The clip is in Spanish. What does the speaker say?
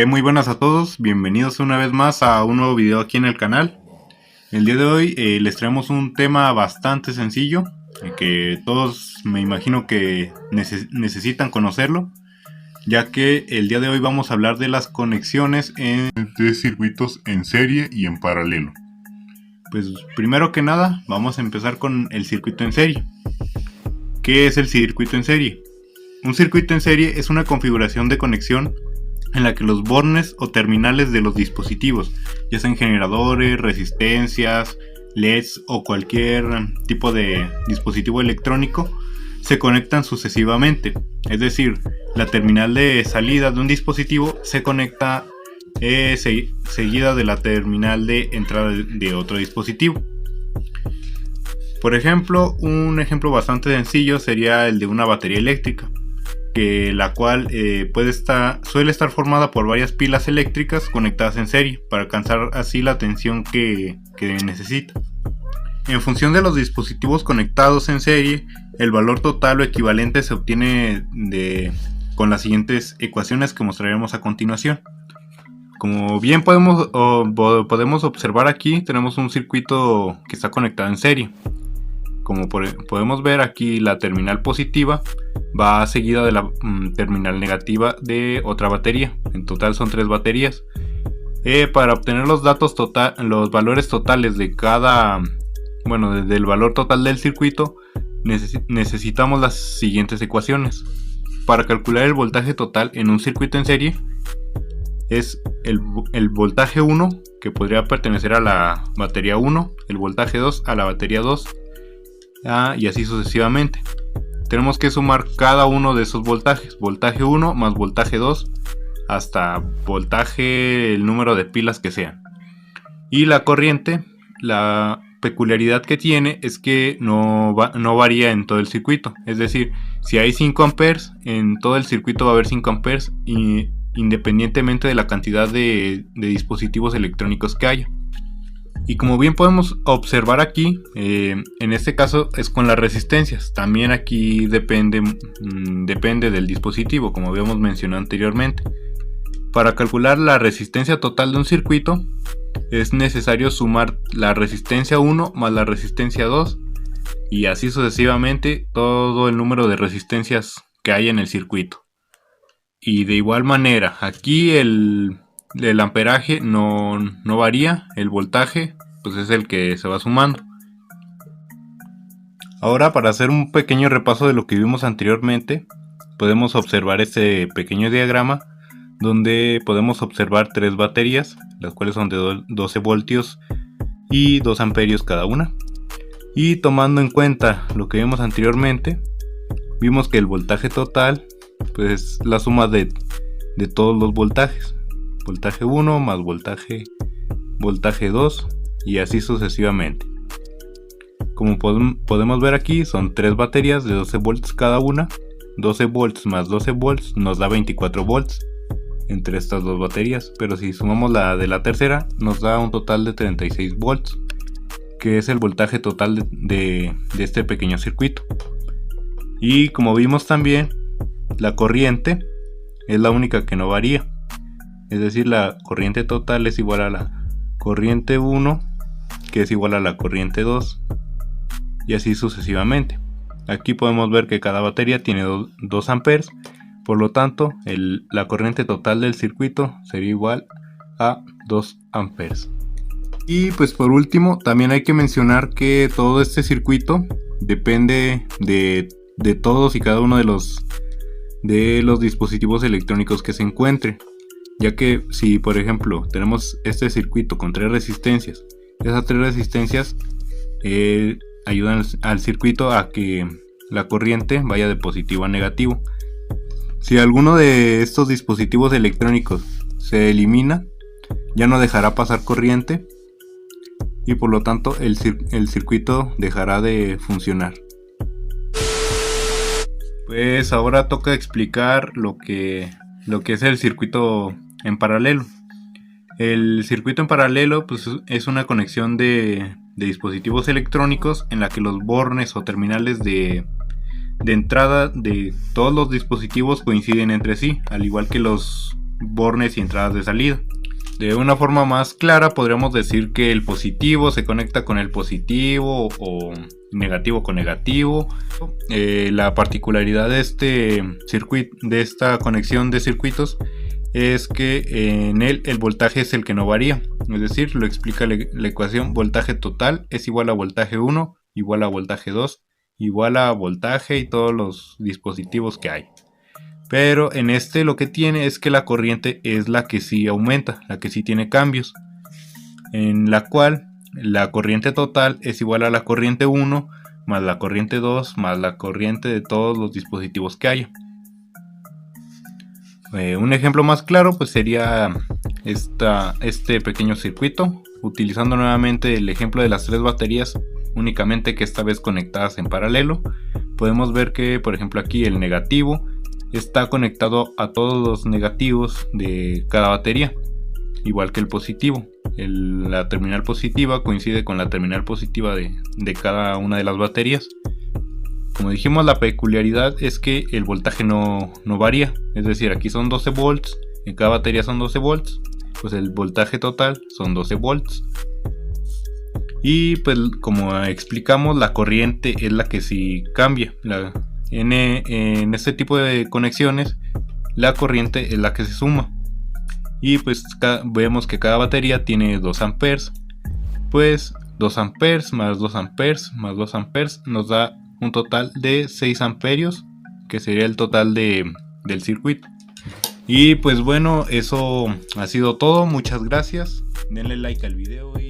Muy buenas a todos, bienvenidos una vez más a un nuevo video aquí en el canal. El día de hoy les traemos un tema bastante sencillo, que todos me imagino que necesitan conocerlo, ya que el día de hoy vamos a hablar de las conexiones entre circuitos en serie y en paralelo. Pues primero que nada vamos a empezar con el circuito en serie. ¿Qué es el circuito en serie? Un circuito en serie es una configuración de conexión en la que los bornes o terminales de los dispositivos, ya sean generadores, resistencias, LEDs o cualquier tipo de dispositivo electrónico, se conectan sucesivamente. Es decir, la terminal de salida de un dispositivo se conecta seguida de la terminal de entrada de otro dispositivo. Por ejemplo, un ejemplo bastante sencillo sería el de una batería eléctrica, la cual suele estar formada por varias pilas eléctricas conectadas en serie para alcanzar así la tensión que necesita. En función de los dispositivos conectados en serie, el valor total o equivalente se obtiene con las siguientes ecuaciones que mostraremos a continuación. Como bien podemos observar aquí, tenemos un circuito que está conectado en serie. Como podemos ver aquí, la terminal positiva va seguida de la terminal negativa de otra batería. En total son 3 baterías. Para obtener los valores totales del valor total del circuito, necesitamos las siguientes ecuaciones. Para calcular el voltaje total en un circuito en serie, es el voltaje 1, que podría pertenecer a la batería 1, el voltaje 2 a la batería 2, y así sucesivamente. Tenemos que sumar cada uno de esos voltajes, voltaje 1 más voltaje 2 hasta voltaje, el número de pilas que sean. Y la corriente, la peculiaridad que tiene es que no varía en todo el circuito. Es decir, si hay 5 amperes, en todo el circuito va a haber 5 amperes independientemente de la cantidad de dispositivos electrónicos que haya. Y como bien podemos observar aquí, en este caso es con las resistencias. También aquí depende del dispositivo, como habíamos mencionado anteriormente. Para calcular la resistencia total de un circuito, es necesario sumar la resistencia 1 más la resistencia 2, y así sucesivamente todo el número de resistencias que hay en el circuito. Y de igual manera, aquí el amperaje no varía, el voltaje pues es el que se va sumando. Ahora, para hacer un pequeño repaso de lo que vimos anteriormente, podemos observar este pequeño diagrama donde podemos observar 3 baterías, las cuales son de 12 voltios y 2 amperios cada una. Y tomando en cuenta lo que vimos anteriormente, vimos que el voltaje total pues es la suma de todos los voltajes. Voltaje 1 más voltaje 2 y así sucesivamente. Como podemos ver aquí, son 3 baterías de 12 volts cada una. 12 volts más 12 volts nos da 24 volts entre estas 2 baterías, pero si sumamos la de la tercera nos da un total de 36 volts, que es el voltaje total de este pequeño circuito. Y como vimos también, la corriente es la única que no varía. Es decir, la corriente total es igual a la corriente 1, que es igual a la corriente 2, y así sucesivamente. Aquí podemos ver que cada batería tiene 2 amperes, por lo tanto la corriente total del circuito sería igual a 2 amperes. Y pues por último, también hay que mencionar que todo este circuito depende de todos y cada uno de los dispositivos electrónicos que se encuentren, ya que si por ejemplo tenemos este circuito con 3 resistencias, esas 3 resistencias ayudan al circuito a que la corriente vaya de positivo a negativo. Si alguno de estos dispositivos electrónicos se elimina, ya no dejará pasar corriente y por lo tanto el circuito dejará de funcionar. Pues ahora toca explicar lo que es el circuito en paralelo. El circuito en paralelo pues, es una conexión de dispositivos electrónicos en la que los bornes o terminales de entrada de todos los dispositivos coinciden entre sí, al igual que los bornes y entradas de salida. De una forma más clara podríamos decir que el positivo se conecta con el positivo o negativo con negativo. La particularidad de este circuito, de esta conexión de circuitos, es que en él el voltaje es el que no varía. Es decir, lo explica la ecuación: voltaje total es igual a voltaje 1 igual a voltaje 2 igual a voltaje y todos los dispositivos que hay. Pero en este lo que tiene es que la corriente es la que sí aumenta, la que sí tiene cambios, en la cual la corriente total es igual a la corriente 1 más la corriente 2 más la corriente de todos los dispositivos que haya. Un ejemplo más claro pues sería este pequeño circuito, utilizando nuevamente el ejemplo de las tres baterías, únicamente que esta vez conectadas en paralelo. Podemos ver que, por ejemplo, aquí el negativo está conectado a todos los negativos de cada batería, igual que el positivo. La terminal positiva coincide con la terminal positiva de cada una de las baterías. Como dijimos, la peculiaridad es que el voltaje no varía, es decir, aquí son 12 volts, en cada batería son 12 volts, pues el voltaje total son 12 volts. Y pues como explicamos, la corriente es la que sí cambia. En este tipo de conexiones la corriente es la que se suma. Y pues vemos que cada batería tiene 2 amperes. Pues 2 amperes más 2 amperes más 2 amperes nos da un total de 6 amperios, que sería el total del circuito. Y pues bueno, eso ha sido todo. Muchas gracias. Denle like al video y